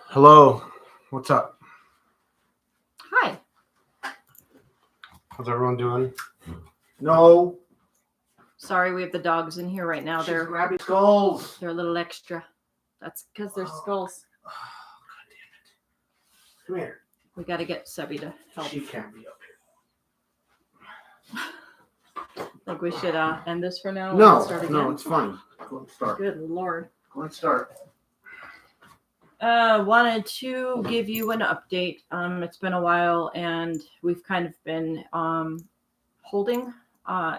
Hello, what's up? Hi. How's everyone doing? No, Sorry, we have the dogs in here right now. she's grabbing skulls. They're a little extra. That's because they're skulls. Oh, God damn it. Come here. We got to get Sebby to help. She can't be up Think we should end this for now? here. and start again? No, it's fine. Go and start. Good Lord. Go and start. Wanted to give you an update. It's been a while, and we've kind of been holding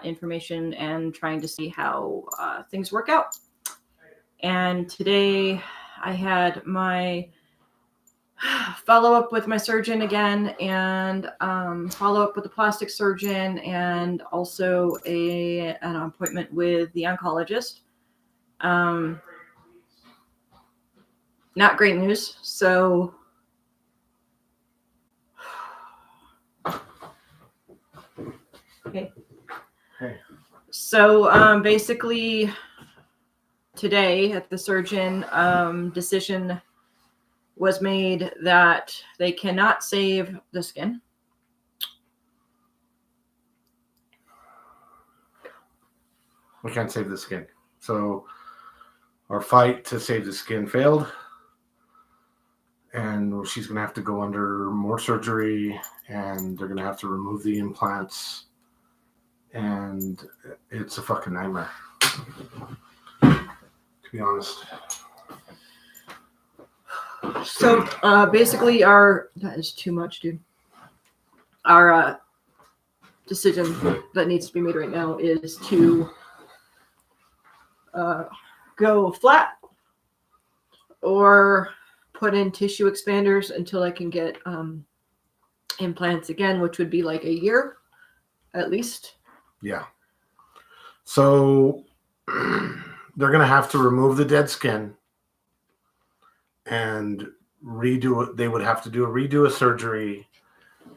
information and trying to see how things work out. And today I had my follow up with my surgeon again, and follow up with the plastic surgeon, and also an appointment with the oncologist. Not great news. So okay. Hey. So basically today at the surgeon, decision was made that they cannot save the skin. We can't save the skin. So our fight to save the skin failed. And she's going to have to go under more surgery, and they're going to have to remove the implants. And it's a fucking nightmare, to be honest. So basically that is too much, dude. Our decision that needs to be made right now is to go flat or put in tissue expanders until I can get implants again, which would be like a year at least. Yeah. So they're going to have to remove the dead skin and redo it. They would have to redo a surgery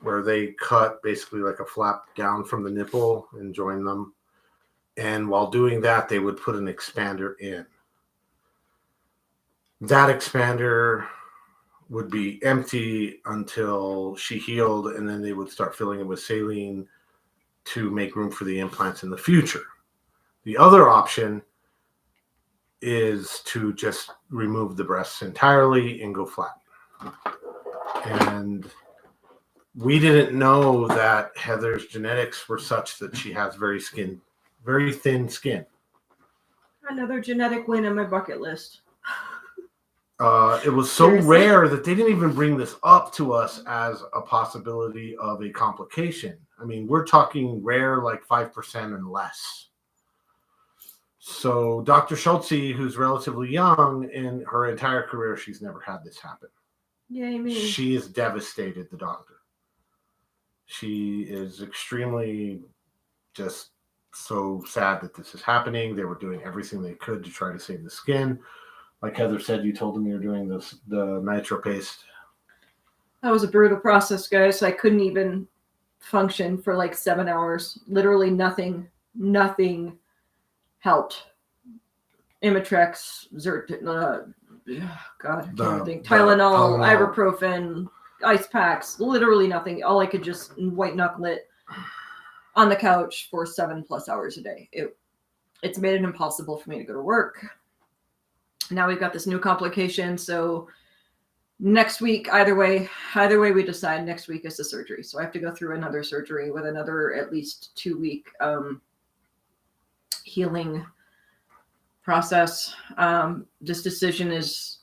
where they cut basically like a flap down from the nipple and join them. And while doing that, they would put an expander in. That expander would be empty until she healed, and then they would start filling it with saline to make room for the implants in the future. The other option is to just remove the breasts entirely and go flat. And we didn't know that Heather's genetics were such that she has very thin skin. Another genetic win on my bucket list. It was so rare that they didn't even bring this up to us as a possibility of a complication. I mean, we're talking rare, like 5% and less. So Dr. Schultze, who's relatively young, in her entire career, she's never had this happen. Yay, me. She is devastated, the doctor. She is extremely just so sad that this is happening. They were doing everything they could to try to save the skin. Like Heather said, you told them you were doing the nitro paste. That was a brutal process, guys. I couldn't even function for like 7 hours. Literally nothing helped. Imitrex, Tylenol, ibuprofen, ice packs, literally nothing. All I could just white knuckle it on the couch for 7+ hours a day. It's made it impossible for me to go to work. Now we've got this new complication. So next week, either way we decide, next week is the surgery. So I have to go through another surgery with another at least 2-week healing process. This decision is,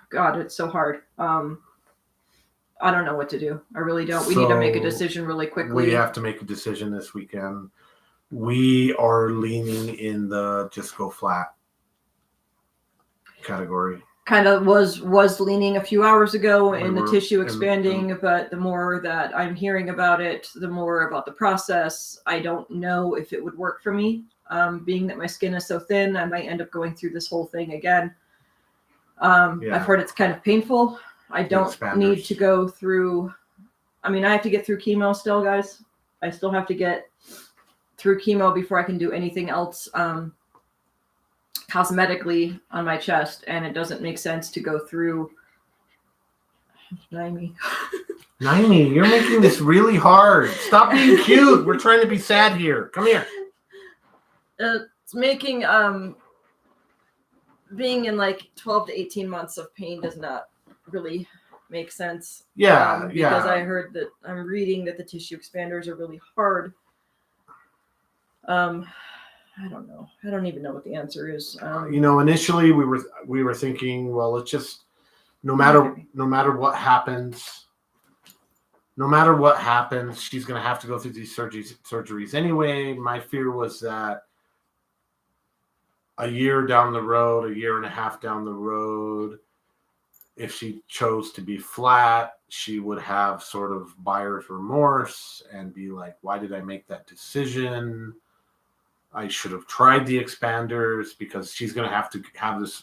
God, it's so hard. I don't know what to do. I really don't. We need to make a decision really quickly. We have to make a decision this weekend. We are leaning in the just go flat category. Kind of was leaning a few hours ago in the tissue expanding, but the more that I'm hearing about it, the more about the process. I don't know if it would work for me. Being that my skin is so thin, I might end up going through this whole thing again. I've heard it's kind of painful. I don't need to go through. I mean, I have to get through chemo still, guys. I still have to get through chemo before I can do anything else cosmetically on my chest, and it doesn't make sense to go through Naimi. Naimi, you're making this really hard. Stop being cute. We're trying to be sad here. Come here. It's making being in like 12 to 18 months of pain does not really make sense. Yeah, because I heard that I'm reading that the tissue expanders are really hard. I don't know. I don't even know what the answer is. Initially we were thinking, well, it's just no matter what happens, she's going to have to go through these surgeries anyway. My fear was that a year down the road, a year and a half down the road, if she chose to be flat, she would have sort of buyer's remorse and be like, why did I make that decision? I should have tried the expanders because she's going to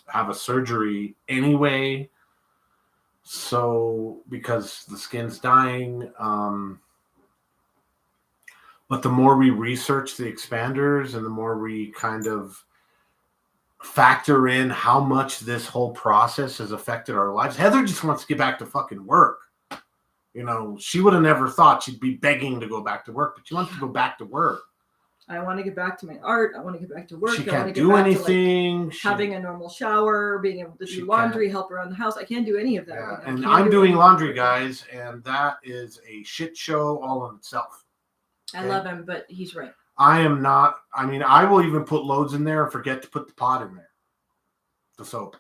have a surgery anyway. So because the skin's dying, but the more we research the expanders and the more we kind of factor in how much this whole process has affected our lives, Heather just wants to get back to fucking work. She would have never thought she'd be begging to go back to work, but she wants to go back to work. I want to get back to my art. I want to get back to work. She can't do anything. Having a normal shower, being able to do laundry, help around the house. I can't do any of that. Yeah, and I'm doing laundry, guys, and that is a shit show all in itself. Okay? I love him, but he's right. I am not. I mean, I will even put loads in there and forget to put the pot in there. The soap.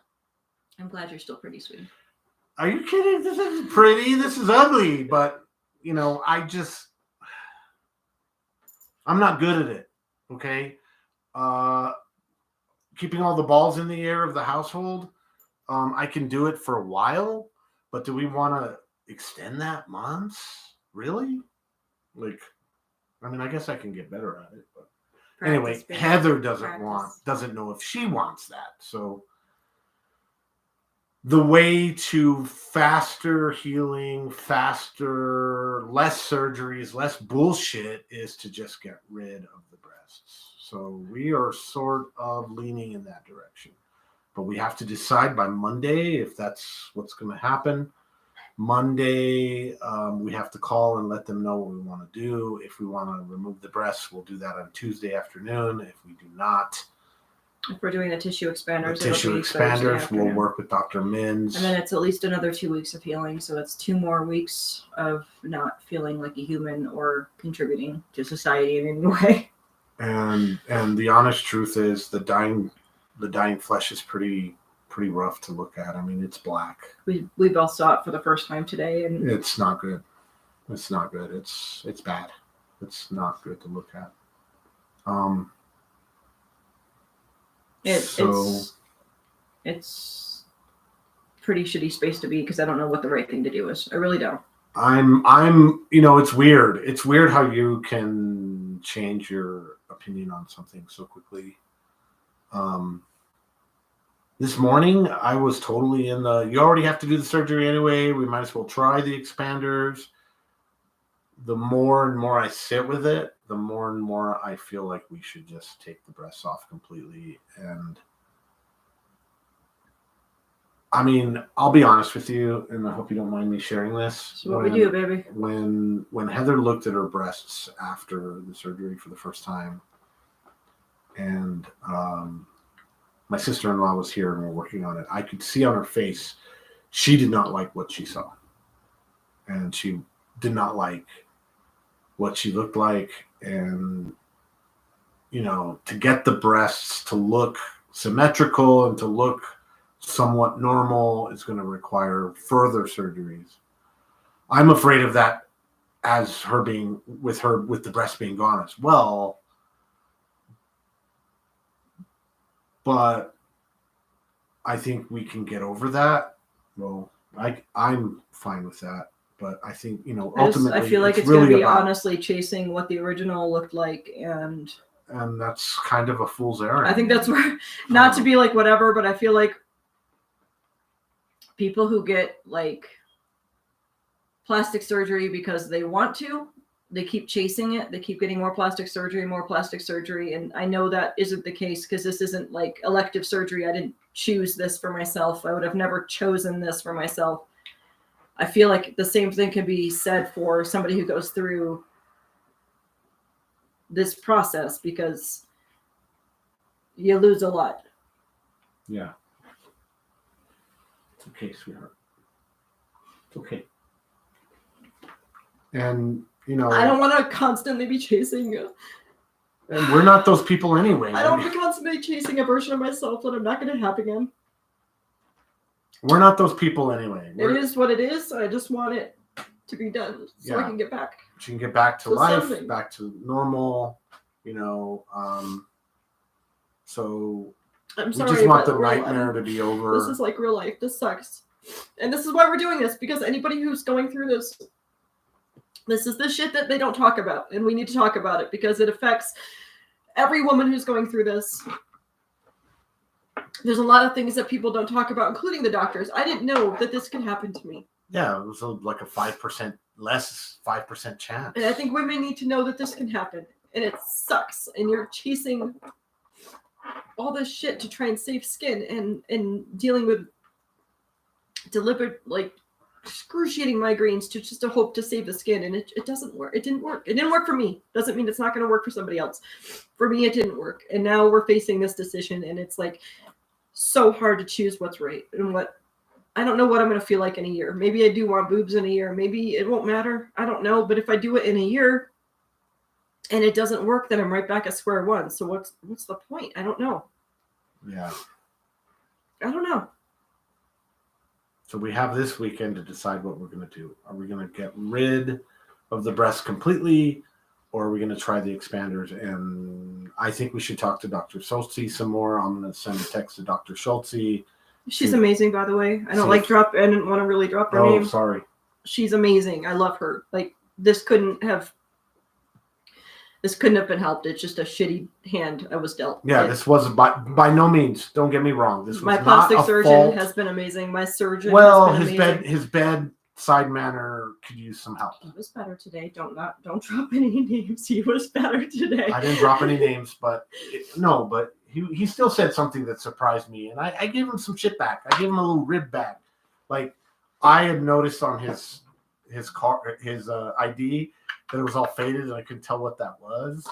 I'm glad you're still pretty, sweetie. Are you kidding? This isn't pretty. This is ugly. But, I'm not good at it. Okay. Keeping all the balls in the air of the household. I can do it for a while, but do we want to extend that months? Really? I guess I can get better at it, but anyway, Heather doesn't know if she wants that. So the way to faster healing, less surgeries, less bullshit is to just get rid of the breasts. So we are sort of leaning in that direction, but we have to decide by Monday if that's what's going to happen. Monday, we have to call and let them know what we want to do. If we want to remove the breasts, we'll do that on Tuesday afternoon. If we do not, if we're doing the tissue expanders, we'll work with Dr. Mins. And then it's at least another 2 weeks of healing. So it's 2 more weeks of not feeling like a human or contributing to society in any way. And the honest truth is the dying flesh is pretty rough to look at. I mean, it's black. We both saw it for the first time today, and it's not good. It's not good. It's bad. It's not good to look at. It's pretty shitty space to be because I don't know what the right thing to do is. I really don't. It's weird. It's weird how you can change your opinion on something so quickly. This morning, I was totally you already have to do the surgery anyway. We might as well try the expanders. The more and more I sit with it, the more and more I feel like we should just take the breasts off completely. And I mean, I'll be honest with you, and I hope you don't mind me sharing this. That's what we do, baby. When Heather looked at her breasts after the surgery for the first time, and my sister-in-law was here and we're working on it, I could see on her face she did not like what she saw. And she did not like what she looked like. And, to get the breasts to look symmetrical and to look somewhat normal is going to require further surgeries. I'm afraid of that as her being with the breast being gone as well. But I think we can get over that. Well, I'm fine with that. But I think, ultimately, I feel like it's really going to be honestly chasing what the original looked like. And that's kind of a fool's errand. I think that's where, not to be like whatever, but I feel like people who get like plastic surgery because they want to, they keep chasing it. They keep getting more plastic surgery. And I know that isn't the case because this isn't like elective surgery. I didn't choose this for myself. I would have never chosen this for myself. I feel like the same thing can be said for somebody who goes through this process, because you lose a lot. Yeah. It's okay, sweetheart. It's okay. And, you know, I don't want to constantly be chasing. And we're not those people anyway. I don't want to constantly be chasing a version of myself that I'm not going to have again. We're not those people anyway. It is what it is. I just want it to be done so I can get back. She can get back to life, something. back to normal, you know. So I'm we sorry, just want but the nightmare to be over. This is like real life. This sucks. And this is why we're doing this, because anybody who's going through this is the shit that they don't talk about. And we need to talk about it because it affects every woman who's going through this. There's a lot of things that people don't talk about, including the doctors. I didn't know that this could happen to me. Yeah, it was like a 5% chance. And I think women need to know that this can happen. And it sucks. And you're chasing all this shit to try and save skin and dealing with deliberate, like, excruciating migraines just to hope to save the skin. And it doesn't work. It didn't work. It didn't work for me. Doesn't mean it's not going to work for somebody else. For me, it didn't work. And now we're facing this decision. And it's like so hard to choose what's right and what. I don't know what I'm going to feel like in a year. Maybe I do want boobs in a year. Maybe it won't matter. I don't know. But if I do it in a year and it doesn't work, then I'm right back at square one. So what's the point? I don't know. Yeah. I don't know. So we have this weekend to decide what we're going to do. Are we going to get rid of the breast completely, or are we going to try the expanders? And I think we should talk to Dr. Schultze some more. I'm going to send a text to Dr. Schultze. She's amazing, by the way. I don't I didn't want to really drop her name. Oh, sorry. She's amazing. I love her. Like, this couldn't have been helped. It's just a shitty hand I was dealt. Yeah, this was by no means. Don't get me wrong. This was my not plastic a surgeon fault. has been amazing. My surgeon. Well, has been amazing. his bedside manner could use some help. He was better today. Don't drop any names. He was better today. I didn't drop any names, but he still said something that surprised me, and I gave him some shit back. I gave him a little rib back. Like, I had noticed on his ID that it was all faded, and I couldn't tell what that was.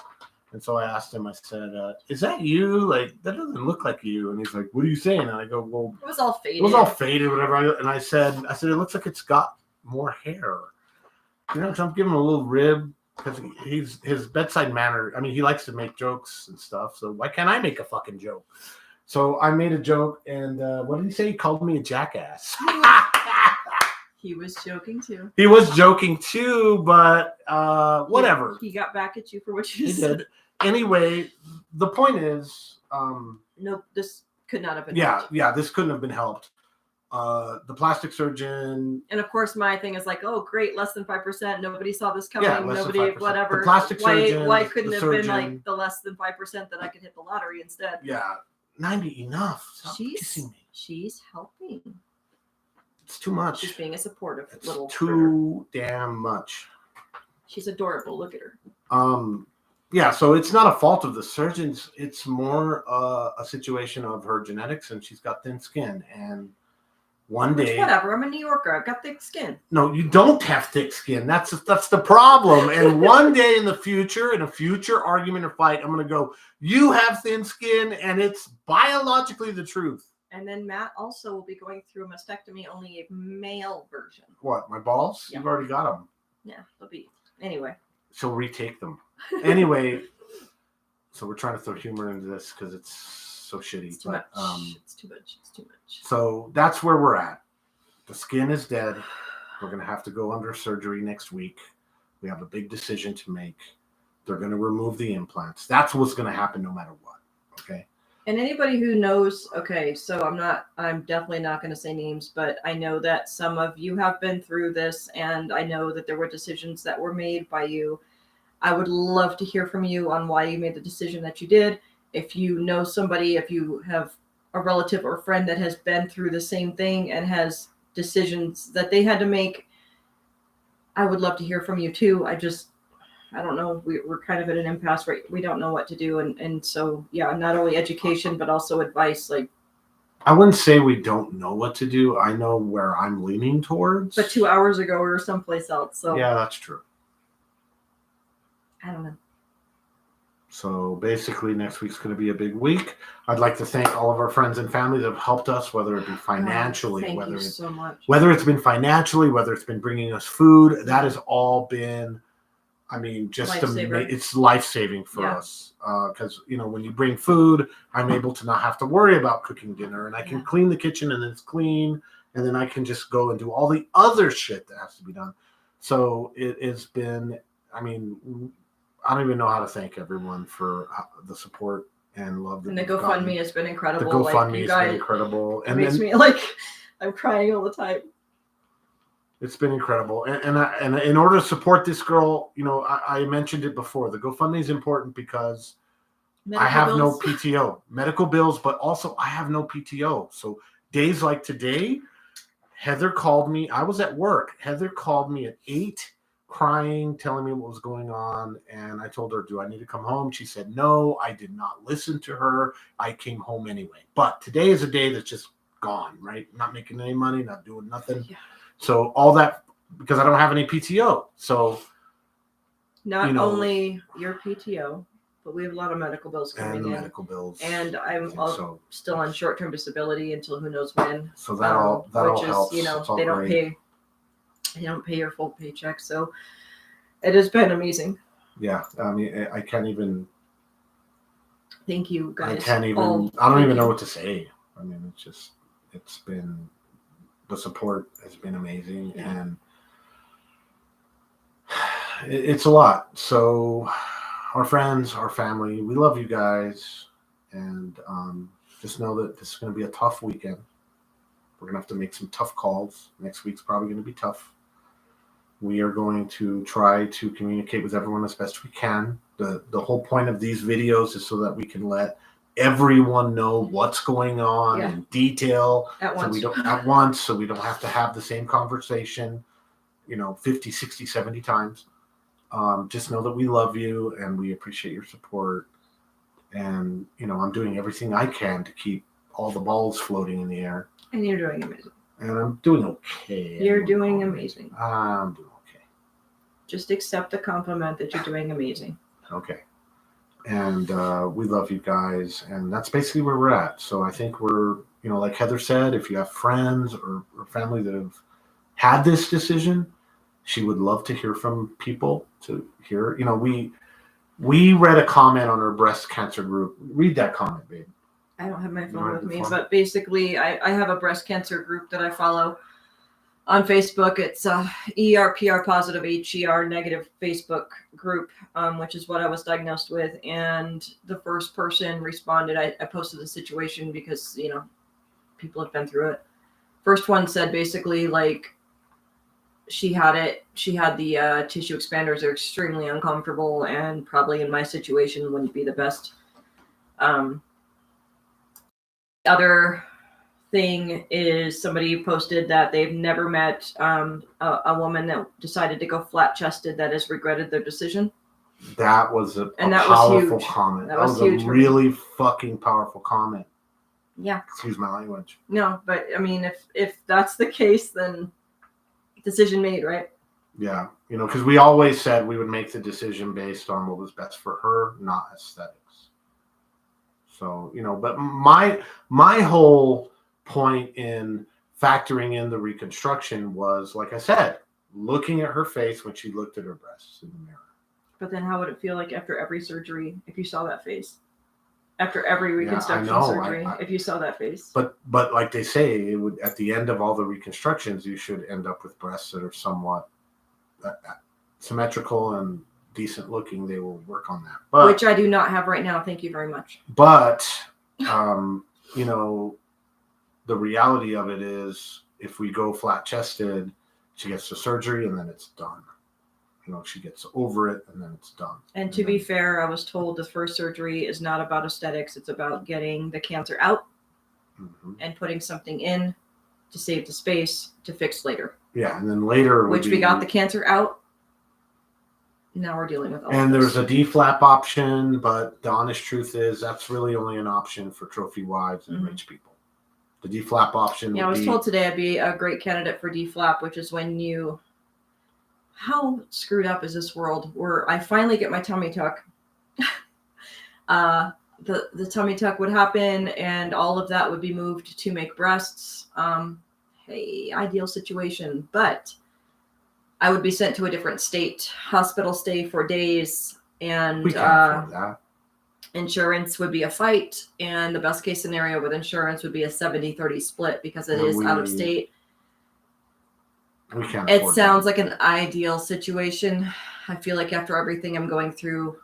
And so I asked him. I said, "Is that you? Like, that doesn't look like you." And he's like, "What are you saying?" And I go, "Well, it was all faded. It was all faded, whatever." And I said, "It looks like it's got more hair." You know, because I'm giving him a little rib. Because his bedside manner, I mean, he likes to make jokes and stuff. So why can't I make a fucking joke? So I made a joke, and what did he say? He called me a jackass. He was joking too. He was joking too, but whatever. He got back at you for what you said. Did. Anyway, the point is, nope, this could not have been. Yeah, this couldn't have been helped. The plastic surgeon, and of course my thing is like, oh great, less than 5%. Nobody saw this coming. Yeah, nobody, whatever. The plastic surgeon. Why couldn't it have been like the less than 5% that I could hit the lottery instead? Yeah, 90 enough. Stop kissing me. She's helping. It's too much. She's being a supportive little. Too damn much. She's adorable. Look at her. Yeah, so it's not a fault of the surgeons. It's more a situation of her genetics, and she's got thin skin. And one day, whatever. I'm a New Yorker. I've got thick skin. No, you don't have thick skin. That's the problem. And one day in the future, in a future argument or fight, I'm going to go, "You have thin skin, and it's biologically the truth." And then Matt also will be going through a mastectomy, only a male version. What? My balls? Yeah. You've already got them. Yeah, they'll be. Anyway. She'll retake them. Anyway, so we're trying to throw humor into this because it's so shitty. It's too much. It's too much. It's too much. So that's where we're at. The skin is dead. We're going to have to go under surgery next week. We have a big decision to make. They're going to remove the implants. That's what's going to happen no matter what. Okay. And anybody who knows, okay, so I'm definitely not going to say names, but I know that some of you have been through this, and I know that there were decisions that were made by you. I would love to hear from you on why you made the decision that you did. If you know somebody, if you have a relative or friend that has been through the same thing and has decisions that they had to make, I would love to hear from you too. I don't know. We're kind of at an impasse, right? We don't know what to do. And so, yeah, not only education, but also advice. Like, I wouldn't say we don't know what to do. I know where I'm leaning towards. But 2 hours ago, we were someplace else. So yeah, that's true. I don't know. So basically, next week's going to be a big week. I'd like to thank all of our friends and family that have helped us, whether it be financially, thank you so much. Whether it's been financially, whether it's been bringing us food. That has all been, I mean, just it's life-saving for us. Because, you know, when you bring food, I'm able to not have to worry about cooking dinner, and I can clean the kitchen and it's clean, and then I can just go and do all the other shit that has to be done. So it has been, I mean, I don't even know how to thank everyone for the support and love. And the GoFundMe has been incredible. The GoFundMe has been incredible. It makes me like, I'm crying all the time. It's been incredible. And in order to support this girl, you know, I mentioned it before. The GoFundMe is important because I have no PTO. Medical bills, but also I have no PTO. So days like today, Heather called me. I was at work. Heather called me at 8, crying, telling me what was going on. And I told her, do I need to come home? She said, no, I did not listen to her. I came home anyway. But today is a day that's just gone, right? Not making any money, not doing nothing. Yeah. So all that, because I don't have any PTO. So not only your PTO, but we have a lot of medical bills coming in. Medical bills. And I'm still on short-term disability until who knows when. So that all helps. You know, they don't pay your full paycheck. So it has been amazing. Yeah. I mean, I can't even. Thank you, guys. I don't even know what to say. I mean, it's been, the support has been amazing. Yeah. And it's a lot. So our friends, our family, we love you guys. And just know that this is going to be a tough weekend. We're going to have to make some tough calls. Next week's probably going to be tough. We are going to try to communicate with everyone as best we can. The whole point of these videos is so that we can let everyone know what's going on in detail at once. So we don't have to have the same conversation, 50, 60, 70 times. Just know that we love you and we appreciate your support. And, I'm doing everything I can to keep all the balls floating in the air. And you're doing amazing. And I'm doing okay. You're doing amazing. I'm doing okay. Just accept the compliment that you're doing amazing. Okay. And we love you guys. And that's basically where we're at. So I think we're, like Heather said, if you have friends or family that have had this decision, she would love to hear from people to hear. We read a comment on our breast cancer group. Read that comment, babe. I don't have my phone with me, but basically I have a breast cancer group that I follow on Facebook. It's ER/PR positive, HER negative Facebook group, which is what I was diagnosed with. And the first person responded. I posted the situation because, people have been through it. First one said basically like she had it. She had the tissue expanders are extremely uncomfortable and probably in my situation wouldn't be the best. Other thing is somebody posted that they've never met a woman that decided to go flat-chested that has regretted their decision. That was a powerful comment. That was huge. A really fucking powerful comment. Yeah. Excuse my language. No, but I mean, if that's the case, then decision made, right? Yeah. Because we always said we would make the decision based on what was best for her, not aesthetics. So, but my whole point in factoring in the reconstruction was, like I said, looking at her face when she looked at her breasts in the mirror. But then how would it feel like after every surgery if you saw that face? After every reconstruction surgery, if you saw that face? But like they say, it would, at the end of all the reconstructions, you should end up with breasts that are somewhat symmetrical and decent looking. They will work on that, which I do not have right now. Thank you very much. But the reality of it is, if we go flat chested, she gets the surgery and then it's done. She gets over it and then it's done. And to be fair, I was told the first surgery is not about aesthetics. It's about getting the cancer out and putting something in to save the space to fix later. Yeah, and then later, we got the cancer out. Now we're dealing with all and there's a deflap option, but the honest truth is that's really only an option for trophy wives and rich people. The D-flap option. Yeah, I would was be, told today I'd be a great candidate for D-flap, which is when you. How screwed up is this world? Where I finally get my tummy tuck. The tummy tuck would happen, and all of that would be moved to make breasts. Hey, ideal situation, but I would be sent to a different state, hospital stay for days, and we can't afford that. Insurance would be a fight, and the best case scenario with insurance would be a 70-30 split because it And is out of state. We can't It afford sounds that. like an ideal situation. I feel like after everything I'm going through,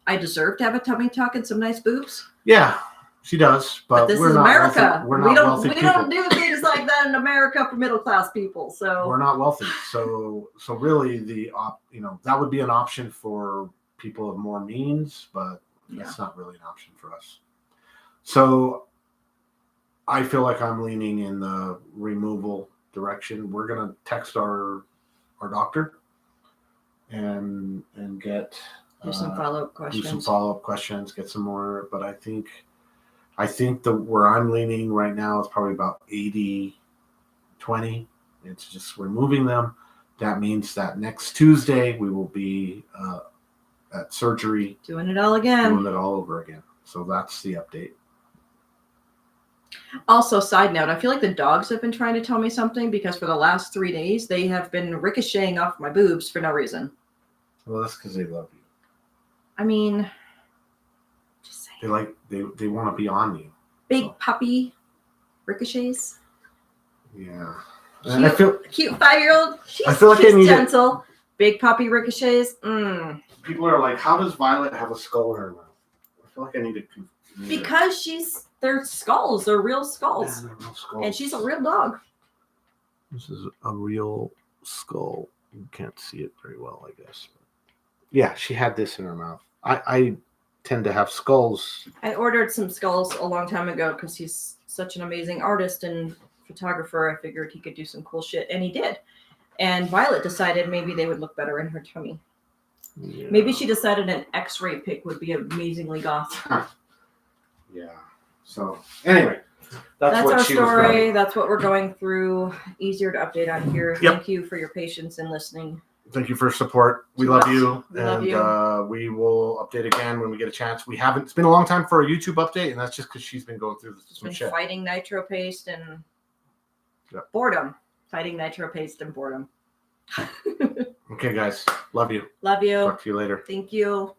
I deserve to have a tummy tuck and some nice boobs. Yeah, she does, but this we're is not America. Wealthy. We're not wealthy we people. don't do things like that in America for middle class people. So we're not wealthy. So really, that would be an option for people of more means, but that's not really an option for us. So I feel like I'm leaning in the removal direction. We're gonna text our doctor and get do some follow-up questions. Do some follow-up questions, get some more. But I think where I'm leaning right now is probably about 80-20. It's just removing them. That means that next Tuesday we will be at surgery. Doing it all again. Doing it all over again. So that's the update. Also, side note, I feel like the dogs have been trying to tell me something because for the last 3 days, they have been ricocheting off my boobs for no reason. Well, that's because they love you. I mean, just saying. They want to be on you. Big puppy ricochets. Yeah. And I feel cute 5-year-old. I feel like she's gentle. Big puppy ricochets. People are like, how does Violet have a skull in her mouth? I feel like I need to. Because they're skulls. They're real skulls. Yeah, they're real skulls. And she's a real dog. This is a real skull. You can't see it very well, I guess. Yeah, she had this in her mouth. I tend to have skulls. I ordered some skulls a long time ago because he's such an amazing artist and photographer. I figured he could do some cool shit, and he did. And Violet decided maybe they would look better in her tummy. Yeah. Maybe she decided an X-ray pic would be amazingly goth. Yeah. So anyway, that's our story. That's what we're going through. Easier to update on here. Yep. Thank you for your patience and listening. Thank you for your support. We love you. We love you. We will update again when we get a chance. It's been a long time for a YouTube update, and that's just because she's been going through some shit. Fighting nitro paste and boredom. Fighting nitro paste and boredom. Okay, guys. Love you. Love you. Talk to you later. Thank you.